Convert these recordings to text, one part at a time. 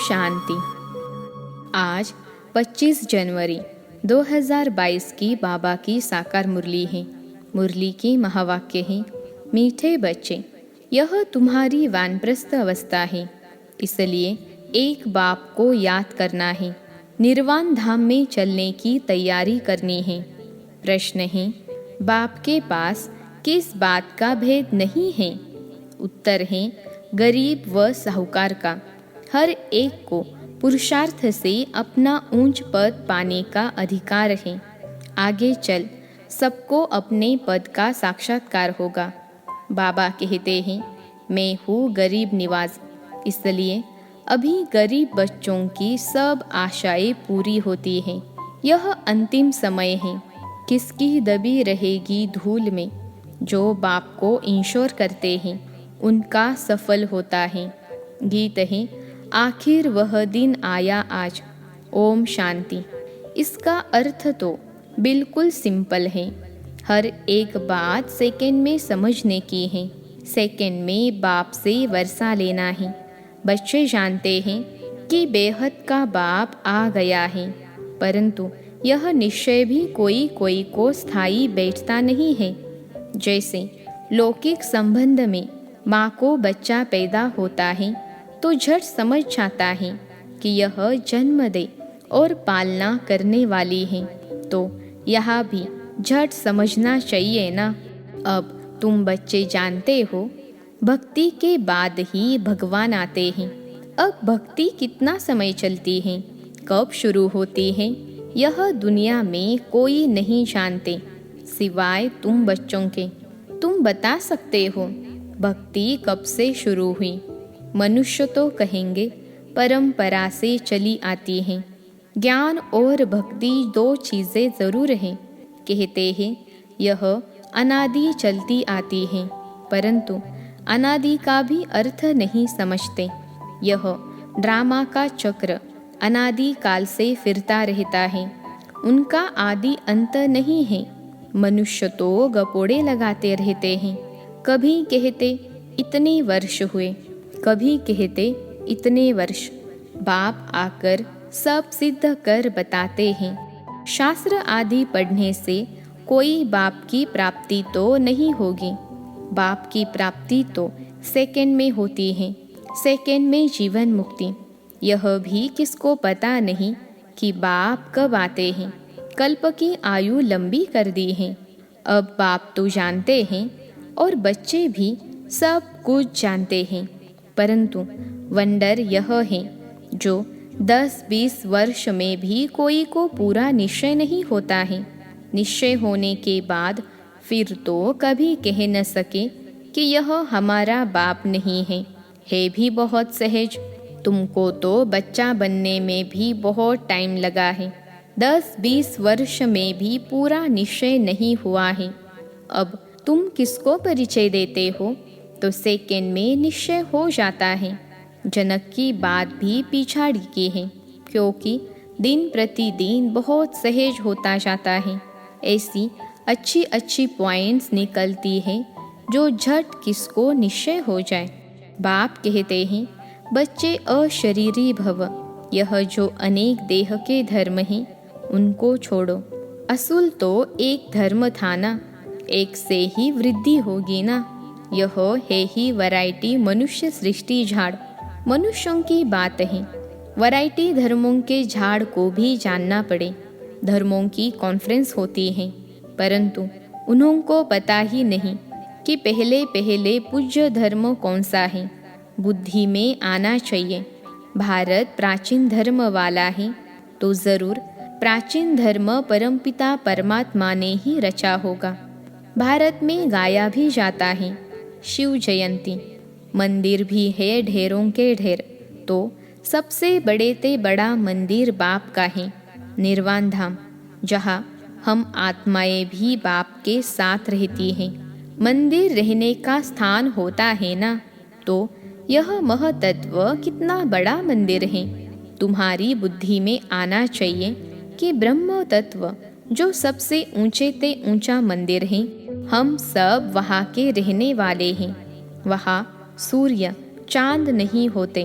शांति। आज 25 जनवरी 2022 की बाबा की साकार मुरली है। मुरली की महावाक्य है, मीठे बच्चे, यह तुम्हारी वानप्रस्थ अवस्था है, इसलिए एक बाप को याद करना है, निर्वाण धाम में चलने की तैयारी करनी है। प्रश्न है, बाप के पास किस बात का भेद नहीं है? उत्तर है, गरीब व साहूकार का। हर एक को पुरुषार्थ से अपना ऊंच पद पाने का अधिकार है। आगे चल सबको अपने पद का साक्षात्कार होगा। बाबा कहते हैं, मैं हूँ गरीब निवाज, इसलिए अभी गरीब बच्चों की सब आशाएं पूरी होती हैं। यह अंतिम समय है, किसकी दबी रहेगी धूल में। जो बाप को इंश्योर करते हैं उनका सफल होता है। गीत है, आखिर वह दिन आया आज। ओम शांति। इसका अर्थ तो बिल्कुल सिंपल है। हर एक बात सेकंड में समझने की है। सेकंड में बाप से वर्षा लेना है। बच्चे जानते हैं कि बेहद का बाप आ गया है, परंतु यह निश्चय भी कोई कोई को स्थायी बैठता नहीं है। जैसे लौकिक संबंध में माँ को बच्चा पैदा होता है तो झट समझ जाता है कि यह जन्म दे और पालना करने वाली है, तो यह भी झट समझना चाहिए ना। अब तुम बच्चे जानते हो, भक्ति के बाद ही भगवान आते हैं। अब भक्ति कितना समय चलती है, कब शुरू होती है, यह दुनिया में कोई नहीं जानते सिवाय तुम बच्चों के। तुम बता सकते हो भक्ति कब से शुरू हुई? मनुष्य तो कहेंगे परंपरा से चली आती हैं। ज्ञान और भक्ति दो चीज़ें ज़रूर हैं। कहते हैं यह अनादि चलती आती है, परंतु अनादि का भी अर्थ नहीं समझते। यह ड्रामा का चक्र अनादि काल से फिरता रहता है, उनका आदि अंत नहीं है। मनुष्य तो गपोड़े लगाते रहते हैं। कभी कहते इतने वर्ष हुए, कभी कहते इतने वर्ष। बाप आकर सब सिद्ध कर बताते हैं। शास्त्र आदि पढ़ने से कोई बाप की प्राप्ति तो नहीं होगी। बाप की प्राप्ति तो सेकंड में होती है, सेकंड में जीवन मुक्ति। यह भी किसको पता नहीं कि बाप कब आते हैं। कल्प की आयु लंबी कर दी है। अब बाप तो जानते हैं और बच्चे भी सब कुछ जानते हैं, परंतु वंडर यह है जो 10-20 वर्ष में भी कोई को पूरा निश्चय नहीं होता है। निश्चय होने के बाद फिर तो कभी कह न सके कि यह हमारा बाप नहीं है भी बहुत सहज। तुमको तो बच्चा बनने में भी बहुत टाइम लगा है, 10-20 वर्ष में भी पूरा निश्चय नहीं हुआ है। अब तुम किसको परिचय देते हो तो सेकंड में निश्चय हो जाता है। जनक की बात भी पिछाड़ी की है, क्योंकि दिन प्रतिदिन बहुत सहज होता जाता है। ऐसी अच्छी अच्छी पॉइंट्स निकलती है जो झट किसको निश्चय हो जाए। बाप कहते हैं, बच्चे अशरीरी भव। यह जो अनेक देह के धर्म हैं उनको छोड़ो। असूल तो एक धर्म था ना, एक से ही वृद्धि होगी ना। यह है ही वैरायटी मनुष्य सृष्टि झाड़। मनुष्यों की बात है, वैरायटी धर्मों के झाड़ को भी जानना पड़े। धर्मों की कॉन्फ्रेंस होती है, परंतु उन्हों को पता ही नहीं कि पहले पहले पूज्य धर्म कौन सा है। बुद्धि में आना चाहिए। भारत प्राचीन धर्म वाला है तो ज़रूर प्राचीन धर्म परमपिता परमात्मा ने ही रचा होगा। भारत में गाया भी जाता है शिव जयंती। मंदिर भी है ढेरों के ढेर, तो सबसे बड़े ते बड़ा मंदिर बाप का है, निर्वाण धाम, जहाँ हम आत्माएं भी बाप के साथ रहती हैं। मंदिर रहने का स्थान होता है ना, तो यह महतत्व कितना बड़ा मंदिर है। तुम्हारी बुद्धि में आना चाहिए कि ब्रह्म तत्व जो सबसे ऊंचे ते ऊंचा मंदिर है, हम सब वहाँ के रहने वाले हैं। वहाँ सूर्य चांद नहीं होते,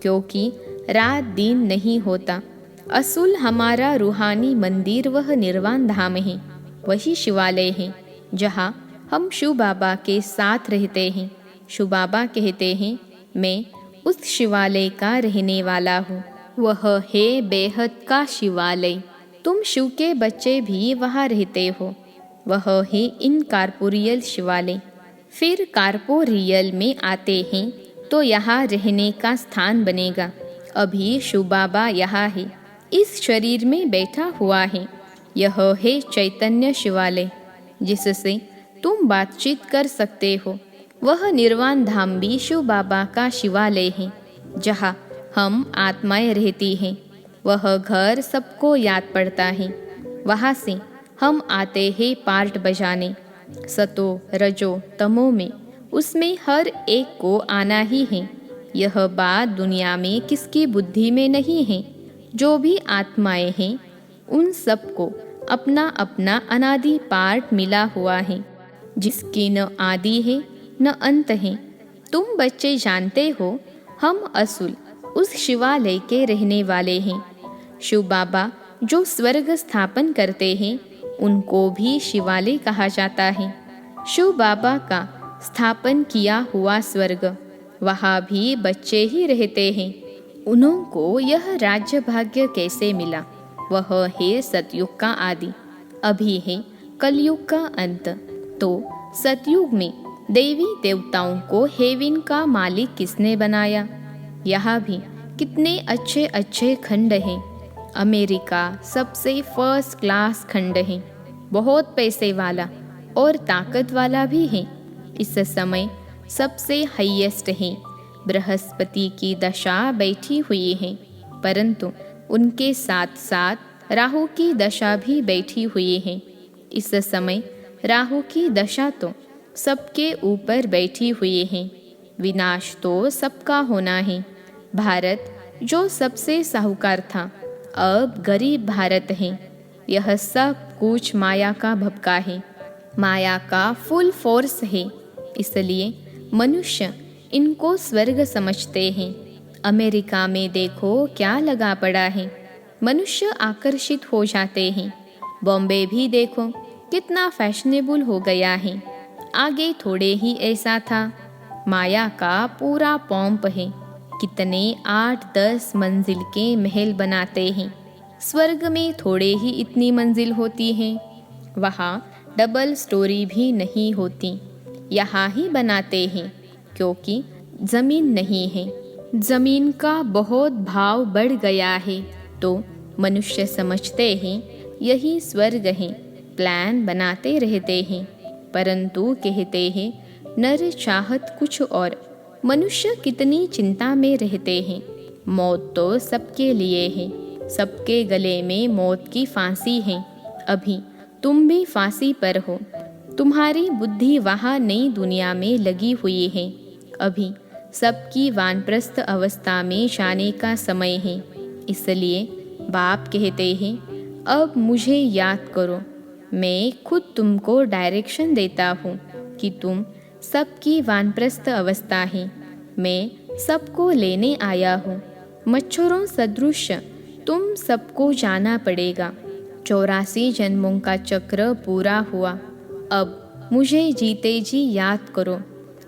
क्योंकि रात दिन नहीं होता। असूल हमारा रूहानी मंदिर वह निर्वाण धाम है, वही शिवालय है जहाँ हम शिव बाबा के साथ रहते हैं। शिव बाबा कहते हैं, मैं उस शिवालय का रहने वाला हूँ। वह है बेहद का शिवालय। तुम शिव के बच्चे भी वहाँ रहते हो। वह है इनकॉर्पोरियल शिवालय। फिर कॉर्पोरियल में आते हैं तो यहाँ रहने का स्थान बनेगा। अभी शिव बाबा यहाँ है, इस शरीर में बैठा हुआ है। यह है चैतन्य शिवालय, जिससे तुम बातचीत कर सकते हो। वह निर्वाण धाम भी शिव बाबा का शिवालय है, जहाँ हम आत्माएं रहती हैं। वह घर सबको याद पड़ता है। वहाँ से हम आते हैं पार्ट बजाने। सतो रजो तमो में, उसमें हर एक को आना ही है। यह बात दुनिया में किसकी बुद्धि में नहीं है। जो भी आत्माएं हैं उन सबको अपना अपना अनादि पार्ट मिला हुआ है, जिसकी न आदि है न अंत है। तुम बच्चे जानते हो, हम असुल उस शिवालय के रहने वाले हैं। शिव बाबा जो स्वर्ग स्थापन करते हैं उनको भी शिवालय कहा जाता है। शिव बाबा का स्थापन किया हुआ स्वर्ग, वहाँ भी बच्चे ही रहते हैं। उनको यह राज्य भाग्य कैसे मिला? वह है सतयुग का आदि, अभी है कलयुग का अंत। तो सतयुग में देवी देवताओं को हेवन का मालिक किसने बनाया? यहाँ भी कितने अच्छे अच्छे खंड हैं। अमेरिका सबसे फर्स्ट क्लास खंड है, बहुत पैसे वाला और ताकत वाला भी है। इस समय सबसे हाईएस्ट है। बृहस्पति की दशा बैठी हुई है, परंतु उनके साथ साथ राहु की दशा भी बैठी हुई है। इस समय राहु की दशा तो सबके ऊपर बैठी हुई है। विनाश तो सबका होना है। भारत जो सबसे साहूकार था, अब गरीब भारत है। यह सब कुछ माया का भपका है, माया का फुल फोर्स है। इसलिए मनुष्य इनको स्वर्ग समझते हैं। अमेरिका में देखो क्या लगा पड़ा है, मनुष्य आकर्षित हो जाते हैं। बॉम्बे भी देखो कितना फैशनेबल हो गया है। आगे थोड़े ही ऐसा था। माया का पूरा पॉम्प है। कितने 8-10 मंजिल के महल बनाते हैं। स्वर्ग में थोड़े ही इतनी मंजिल होती हैं। वहाँ डबल स्टोरी भी नहीं होती। यहाँ ही बनाते हैं क्योंकि ज़मीन नहीं है। ज़मीन का बहुत भाव बढ़ गया है, तो मनुष्य समझते हैं यही स्वर्ग है। प्लान बनाते रहते हैं, परंतु कहते हैं नर चाहत कुछ और। मनुष्य कितनी चिंता में रहते हैं। मौत तो सबके लिए है, सबके गले में मौत की फांसी है। अभी तुम भी फांसी पर हो। तुम्हारी बुद्धि वहाँ नई दुनिया में लगी हुई है। अभी सबकी वानप्रस्थ अवस्था में जाने का समय है। इसलिए बाप कहते हैं, अब मुझे याद करो। मैं खुद तुमको डायरेक्शन देता हूँ कि तुम सबकी वानप्रस्थ अवस्था है। मैं सबको लेने आया हूँ। मच्छरों सदृश तुम सबको जाना पड़ेगा। 84 जन्मों का चक्र पूरा हुआ। अब मुझे जीते जी याद करो।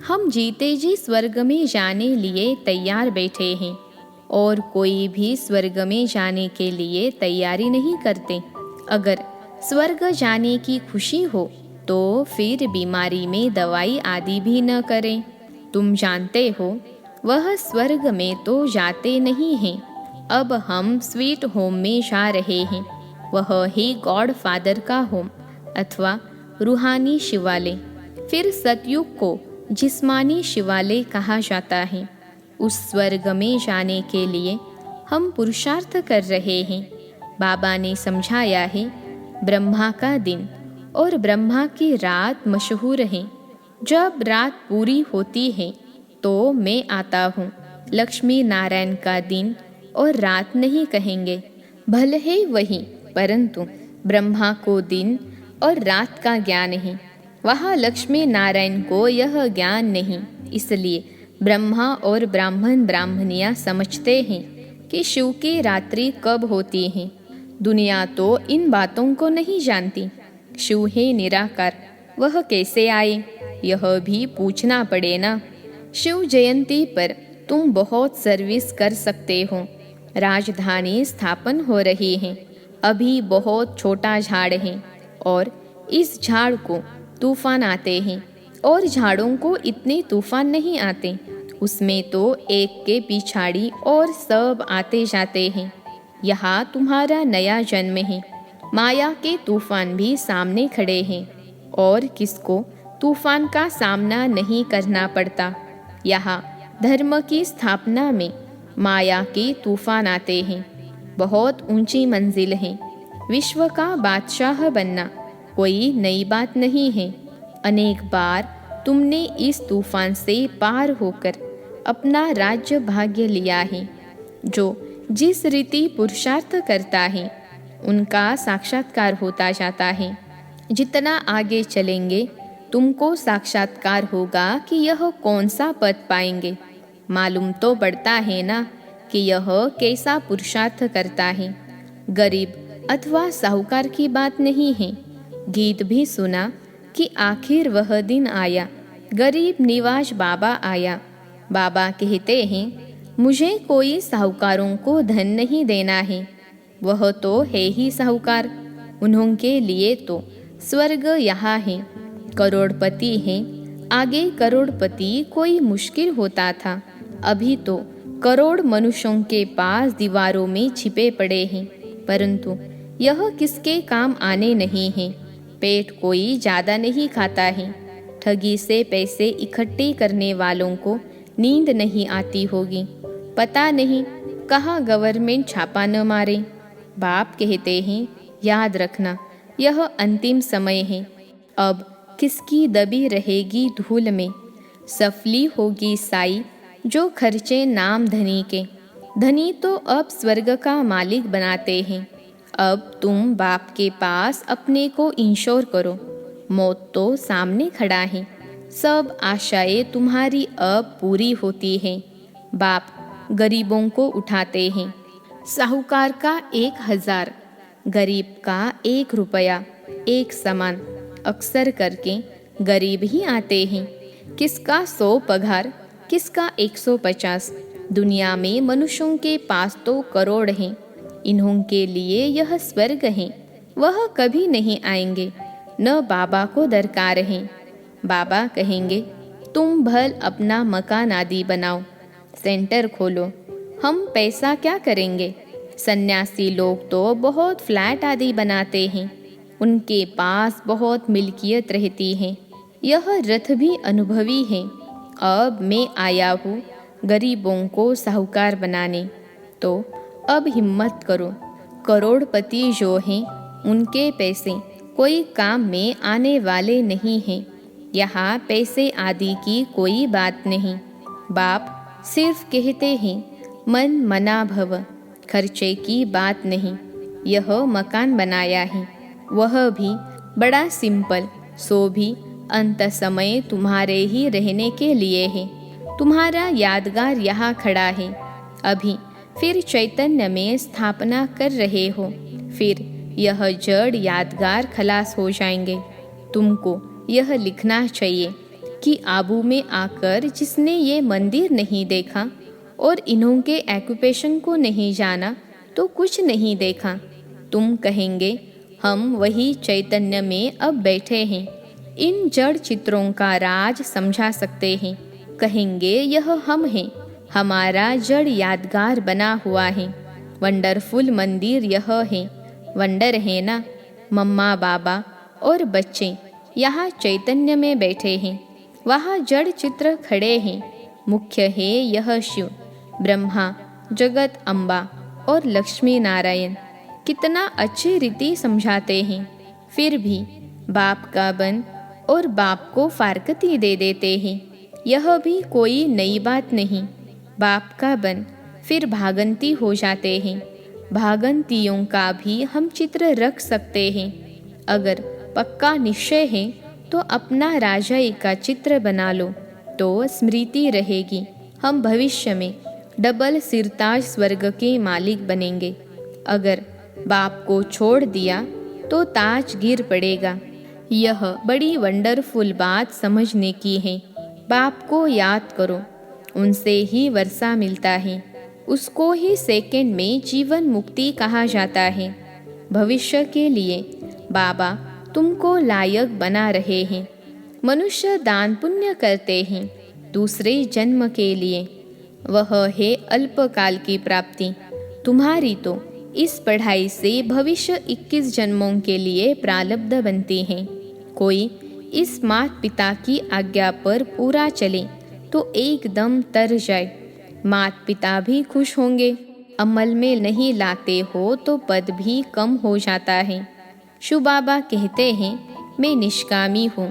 हम जीते जी स्वर्ग में जाने लिए तैयार बैठे हैं, और कोई भी स्वर्ग में जाने के लिए तैयारी नहीं करते। अगर स्वर्ग जाने की खुशी हो तो फिर बीमारी में दवाई आदि भी न करें। तुम जानते हो, वह स्वर्ग में तो जाते नहीं हैं। अब हम स्वीट होम में जा रहे हैं। वह ही गॉड फादर का होम अथवा रूहानी शिवालय। फिर सतयुग को जिस्मानी शिवालय कहा जाता है। उस स्वर्ग में जाने के लिए हम पुरुषार्थ कर रहे हैं। बाबा ने समझाया है, ब्रह्मा का दिन और ब्रह्मा की रात मशहूर है। जब रात पूरी होती है तो मैं आता हूँ। लक्ष्मी नारायण का दिन और रात नहीं कहेंगे, भले ही वही, परंतु ब्रह्मा को दिन और रात का ज्ञान है। वहाँ लक्ष्मी नारायण को यह ज्ञान नहीं। इसलिए ब्रह्मा और ब्राह्मण ब्राह्मणियाँ समझते हैं कि शिव की रात्रि कब होती है। दुनिया तो इन बातों को नहीं जानती। शिव है निराकार, वह कैसे आए यह भी पूछना पड़े ना। शिव जयंती पर तुम बहुत सर्विस कर सकते हो। राजधानी स्थापन हो रही है। अभी बहुत छोटा झाड़ है और इस झाड़ को तूफान आते हैं, और झाड़ों को इतने तूफान नहीं आते। उसमें तो एक के पिछाड़ी और सब आते जाते हैं। यहाँ तुम्हारा नया जन्म है। माया के तूफान भी सामने खड़े हैं, और किसको तूफान का सामना नहीं करना पड़ता। यहाँ धर्म की स्थापना में माया के तूफान आते हैं। बहुत ऊंची मंजिल है। विश्व का बादशाह बनना कोई नई बात नहीं है। अनेक बार तुमने इस तूफान से पार होकर अपना राज्य भाग्य लिया है। जो जिस रीति पुरुषार्थ करता है उनका साक्षात्कार होता जाता है। जितना आगे चलेंगे तुमको साक्षात्कार होगा कि यह कौन सा पद पाएंगे। मालूम तो पड़ता है ना कि यह कैसा पुरुषार्थ करता है। गरीब अथवा साहूकार की बात नहीं है। गीत भी सुना कि आखिर वह दिन आया, गरीब निवाज बाबा आया। बाबा कहते हैं मुझे कोई साहूकारों को धन नहीं देना है, वह तो है ही साहूकार। उन्होंने लिए तो स्वर्ग यहाँ है। करोड़पति हैं। आगे करोड़पति कोई मुश्किल होता था। अभी तो करोड़ मनुष्यों के पास दीवारों में छिपे पड़े हैं, परंतु यह किसके काम आने नहीं है। पेट कोई ज़्यादा नहीं खाता है। ठगी से पैसे इकट्ठे करने वालों को नींद नहीं आती होगी। पता नहीं कहाँ गवर्नमेंट छापा न मारे। बाप कहते हैं याद रखना यह अंतिम समय है। अब किसकी दबी रहेगी धूल में। सफली होगी साई जो खर्चे नाम धनी के। धनी तो अब स्वर्ग का मालिक बनाते हैं। अब तुम बाप के पास अपने को इंश्योर करो। मौत तो सामने खड़ा है। सब आशाएं तुम्हारी अब पूरी होती हैं। बाप गरीबों को उठाते हैं। साहूकार का 1000, गरीब का 1 रुपया, एक समान अक्सर करके गरीब ही आते हैं। किसका 100 पगार, किसका 150। दुनिया में मनुष्यों के पास तो करोड़ हैं। इन्हों के लिए यह स्वर्ग है। वह कभी नहीं आएंगे, न बाबा को दरकार है। बाबा कहेंगे तुम भल अपना मकान आदि बनाओ, सेंटर खोलो। हम पैसा क्या करेंगे। सन्यासी लोग तो बहुत फ्लैट आदि बनाते हैं। उनके पास बहुत मिल्कियत रहती है। यह रथ भी अनुभवी है। अब मैं आया हूँ गरीबों को साहूकार बनाने, तो अब हिम्मत करो। करोड़पति जो हैं उनके पैसे कोई काम में आने वाले नहीं हैं। यहाँ पैसे आदि की कोई बात नहीं। बाप सिर्फ कहते हैं मन मना भव, खर्चे की बात नहीं। यह मकान बनाया है, वह भी बड़ा सिंपल, सो भी अंत समय तुम्हारे ही रहने के लिए है। तुम्हारा यादगार यहाँ खड़ा है। अभी फिर चैतन्य में स्थापना कर रहे हो, फिर यह जड़ यादगार खलास हो जाएंगे। तुमको यह लिखना चाहिए कि आबू में आकर जिसने ये मंदिर नहीं देखा और इन्हों के ऑक्यूपेशन को नहीं जाना तो कुछ नहीं देखा। तुम कहेंगे हम वही चैतन्य में अब बैठे हैं, इन जड़ चित्रों का राज समझा सकते हैं। कहेंगे यह हम हैं, हमारा जड़ यादगार बना हुआ है। वंडरफुल मंदिर यह है। वंडर है ना। मम्मा बाबा और बच्चे यहाँ चैतन्य में बैठे हैं, वहाँ जड़ चित्र खड़े हैं। मुख्य है यह शिव, ब्रह्मा, जगत अम्बा और लक्ष्मी नारायण। कितना अच्छी रीति समझाते हैं, फिर भी बाप का बन और बाप को फारकती दे देते हैं। यह भी कोई नई बात नहीं। बाप का बन फिर भागंती हो जाते हैं। भागंतियों का भी हम चित्र रख सकते हैं। अगर पक्का निश्चय है तो अपना राजाई का चित्र बना लो, तो स्मृति रहेगी। हम भविष्य में डबल सिरताज स्वर्ग के मालिक बनेंगे। अगर बाप को छोड़ दिया तो ताज गिर पड़ेगा। यह बड़ी वंडरफुल बात समझने की है। बाप को याद करो, उनसे ही वर्षा मिलता है, उसको ही सेकंड में जीवन मुक्ति कहा जाता है। भविष्य के लिए बाबा तुमको लायक बना रहे हैं। मनुष्य दान पुण्य करते हैं दूसरे जन्म के लिए, वह है अल्पकाल की प्राप्ति। तुम्हारी तो इस पढ़ाई से भविष्य 21 जन्मों के लिए प्रारब्ध बनती है। कोई इस माता पिता की आज्ञा पर पूरा चले तो एकदम तर जाए। माता पिता भी खुश होंगे। अमल में नहीं लाते हो तो पद भी कम हो जाता है। शिव बाबा कहते हैं, मैं निष्कामी हूँ,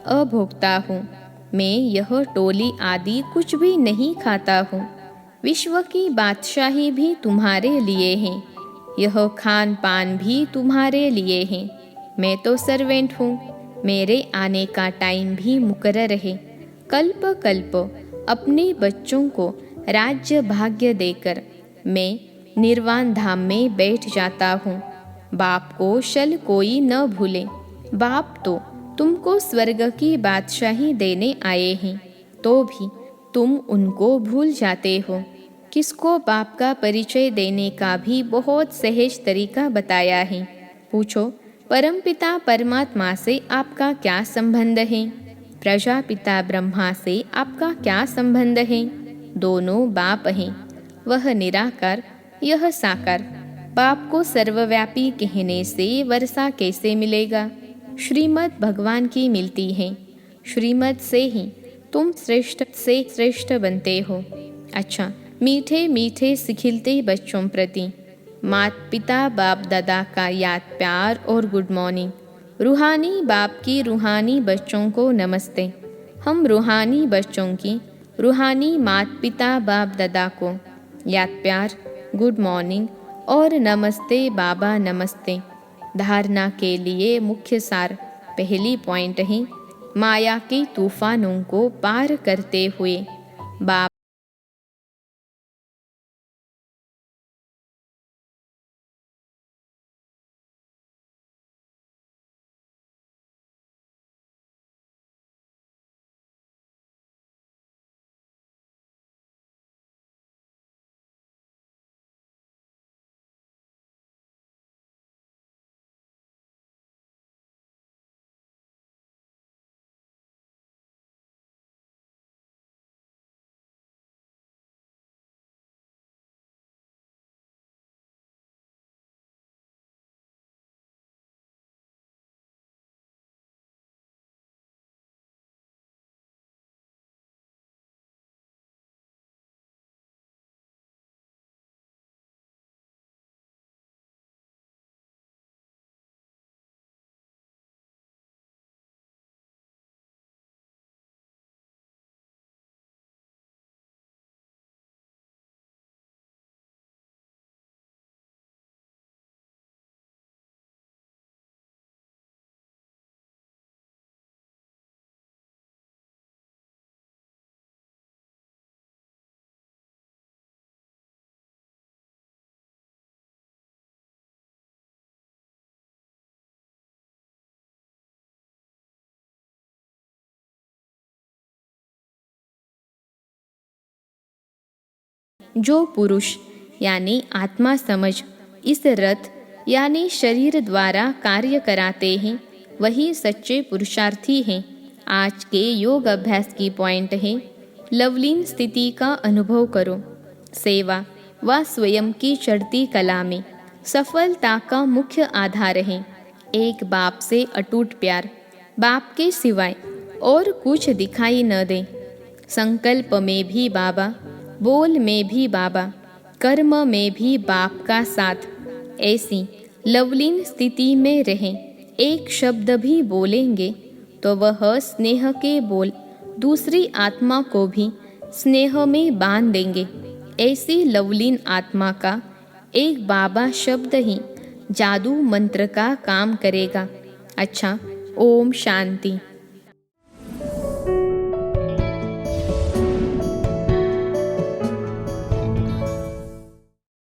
अभोक्ता हूँ, मैं यह टोली आदि कुछ भी नहीं खाता हूँ। विश्व की बादशाही भी तुम्हारे लिए है, यह खान पान भी तुम्हारे लिए है। मैं तो सर्वेंट हूँ, मेरे आने का टाइम भी मुकर्रर है। कल्प कल्प अपने बच्चों को राज्य भाग्य देकर मैं निर्वाण धाम में बैठ जाता हूँ। बाप को शल कोई न भूले। बाप तो तुमको स्वर्ग की बादशाही देने आए हैं, तो भी तुम उनको भूल जाते हो। किसको बाप का परिचय देने का भी बहुत सहज तरीका बताया है। पूछो, परमपिता परमात्मा से आपका क्या संबंध है? प्रजापिता ब्रह्मा से आपका क्या संबंध है? दोनों बाप हैं। वह निराकार, यह साकार। बाप को सर्वव्यापी कहने से वर्षा कैसे मिलेगा? श्रीमद् भगवान की मिलती है। श्रीमद् से ही तुम श्रेष्ठ से श्रेष्ठ बनते हो। अच्छा, मीठे मीठे सिखिलते बच्चों प्रति माता पिता बाप दादा का याद प्यार और गुड मॉर्निंग। रूहानी बाप की रूहानी बच्चों को नमस्ते। हम रूहानी बच्चों की रूहानी माता पिता बाप दादा को याद प्यार, गुड मॉर्निंग और नमस्ते बाबा नमस्ते। धारणा के लिए मुख्य सार। पहली पॉइंट है, माया के तूफानों को पार करते हुए बाप जो पुरुष यानी आत्मा समझ इस रथ यानी शरीर द्वारा कार्य कराते हैं, वही सच्चे पुरुषार्थी हैं। आज के योग अभ्यास की पॉइंट है, लवलीन स्थिति का अनुभव करो। सेवा व स्वयं की चढ़ती कला में सफलता का मुख्य आधार है। एक बाप से अटूट प्यार, बाप के सिवाय और कुछ दिखाई न दे। संकल्प में भी बाबा, बोल में भी बाबा, कर्म में भी बाप का साथ। ऐसी लवलीन स्थिति में रहें। एक शब्द भी बोलेंगे तो वह स्नेह के बोल दूसरी आत्मा को भी स्नेह में बांध देंगे। ऐसी लवलीन आत्मा का एक बाबा शब्द ही जादू मंत्र का काम करेगा। अच्छा, ओम शांति।